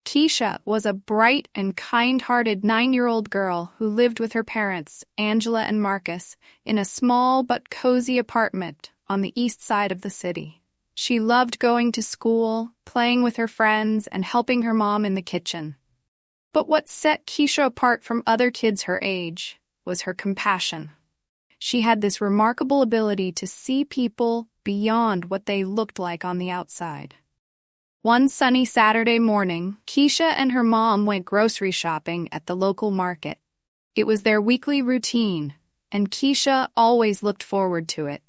Keisha was a bright and kind-hearted 9-year-old girl who lived with her parents, Angela and Marcus, in a small but cozy apartment on the east side of the city. She loved going to school, playing with her friends, and helping her mom in the kitchen. But what set Keisha apart from other kids her age was her compassion. She had this remarkable ability to see people beyond what they looked like on the outside. One sunny Saturday morning, Keisha and her mom went grocery shopping at the local market. It was their weekly routine, and Keisha always looked forward to it.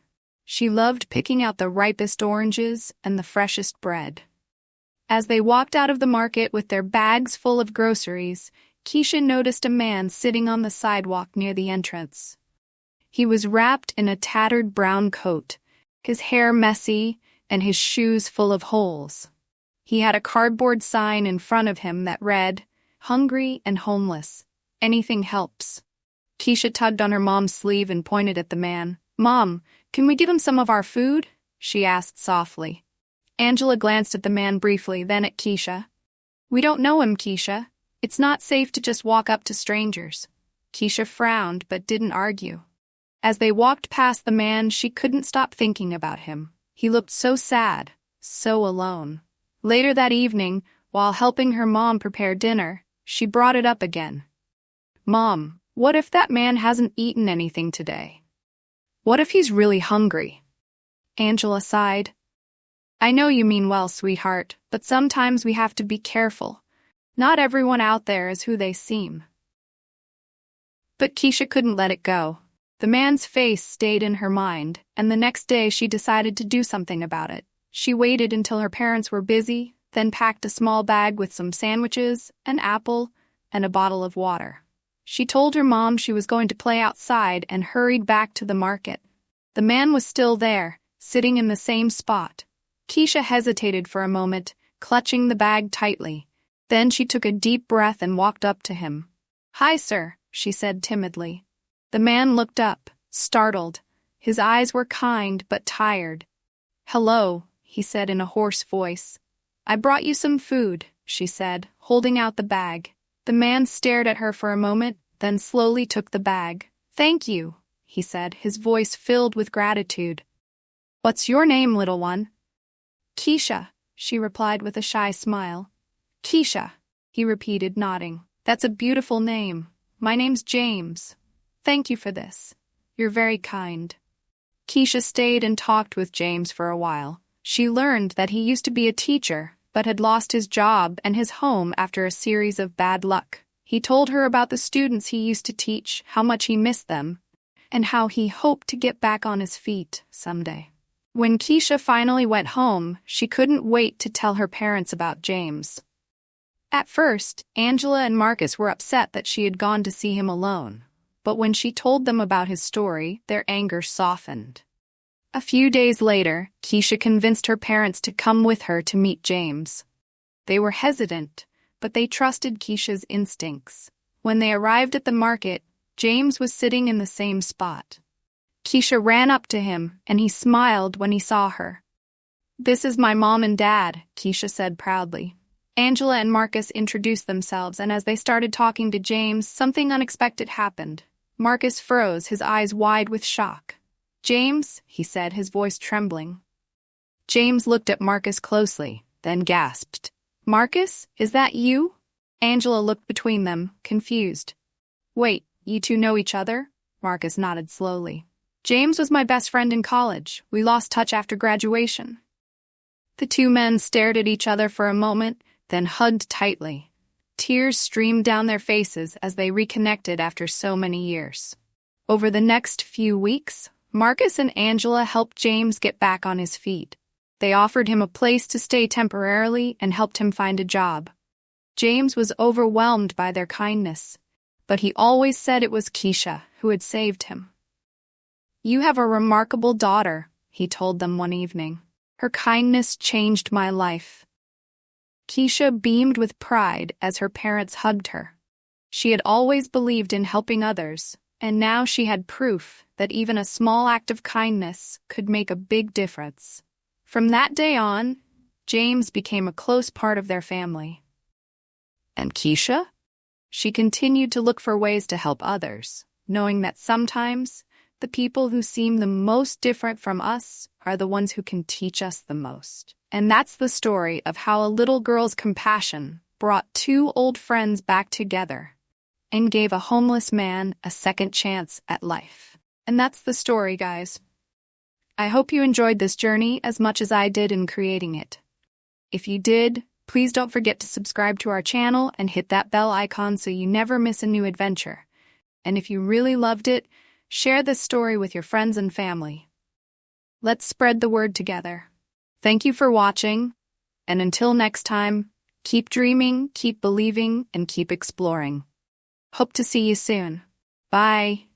She loved picking out the ripest oranges and the freshest bread. As they walked out of the market with their bags full of groceries, Keisha noticed a man sitting on the sidewalk near the entrance. He was wrapped in a tattered brown coat, his hair messy, and his shoes full of holes. He had a cardboard sign in front of him that read, "Hungry and homeless. Anything helps." Keisha tugged on her mom's sleeve and pointed at the man. "Mom, can we give him some of our food?" she asked softly. Angela glanced at the man briefly, then at Keisha. "We don't know him, Keisha. It's not safe to just walk up to strangers." Keisha frowned but didn't argue. As they walked past the man, she couldn't stop thinking about him. He looked so sad, so alone. Later that evening, while helping her mom prepare dinner, she brought it up again. "Mom, what if that man hasn't eaten anything today? What if he's really hungry?" Angela sighed. "I know you mean well, sweetheart, but sometimes we have to be careful. Not everyone out there is who they seem." But Keisha couldn't let it go. The man's face stayed in her mind, and the next day she decided to do something about it. She waited until her parents were busy, then packed a small bag with some sandwiches, an apple, and a bottle of water. She told her mom she was going to play outside and hurried back to the market. The man was still there, sitting in the same spot. Keisha hesitated for a moment, clutching the bag tightly. Then she took a deep breath and walked up to him. "Hi, sir," she said timidly. The man looked up, startled. His eyes were kind but tired. "Hello," he said in a hoarse voice. "I brought you some food," she said, holding out the bag. The man stared at her for a moment, then slowly took the bag. "Thank you," he said, his voice filled with gratitude. "What's your name, little one?" "Keisha," she replied with a shy smile. "Keisha," he repeated, nodding. "That's a beautiful name. My name's James. Thank you for this. You're very kind." Keisha stayed and talked with James for a while. She learned that he used to be a teacher, but had lost his job and his home after a series of bad luck. He told her about the students he used to teach, how much he missed them, and how he hoped to get back on his feet someday. When Keisha finally went home, she couldn't wait to tell her parents about James. At first, Angela and Marcus were upset that she had gone to see him alone, but when she told them about his story, their anger softened. A few days later, Keisha convinced her parents to come with her to meet James. They were hesitant, but they trusted Keisha's instincts. When they arrived at the market, James was sitting in the same spot. Keisha ran up to him, and he smiled when he saw her. "This is my mom and dad," Keisha said proudly. Angela and Marcus introduced themselves, and as they started talking to James, something unexpected happened. Marcus froze, his eyes wide with shock. "James," he said, his voice trembling. James looked at Marcus closely, then gasped. "Marcus, is that you?" Angela looked between them, confused. "Wait, you two know each other?" Marcus nodded slowly. "James was my best friend in college. We lost touch after graduation." The two men stared at each other for a moment, then hugged tightly. Tears streamed down their faces as they reconnected after so many years. Over the next few weeks, Marcus and Angela helped James get back on his feet. They offered him a place to stay temporarily and helped him find a job. James was overwhelmed by their kindness, but he always said it was Keisha who had saved him. "You have a remarkable daughter," he told them one evening. "Her kindness changed my life." Keisha beamed with pride as her parents hugged her. She had always believed in helping others, and now she had proof that even a small act of kindness could make a big difference. From that day on, James became a close part of their family. And Keisha? She continued to look for ways to help others, knowing that sometimes the people who seem the most different from us are the ones who can teach us the most. And that's the story of how a little girl's compassion brought two old friends back together and gave a homeless man a second chance at life. And that's the story, guys. I hope you enjoyed this journey as much as I did in creating it. If you did, please don't forget to subscribe to our channel and hit that bell icon so you never miss a new adventure. And if you really loved it, share this story with your friends and family. Let's spread the word together. Thank you for watching, and until next time, keep dreaming, keep believing, and keep exploring. Hope to see you soon. Bye.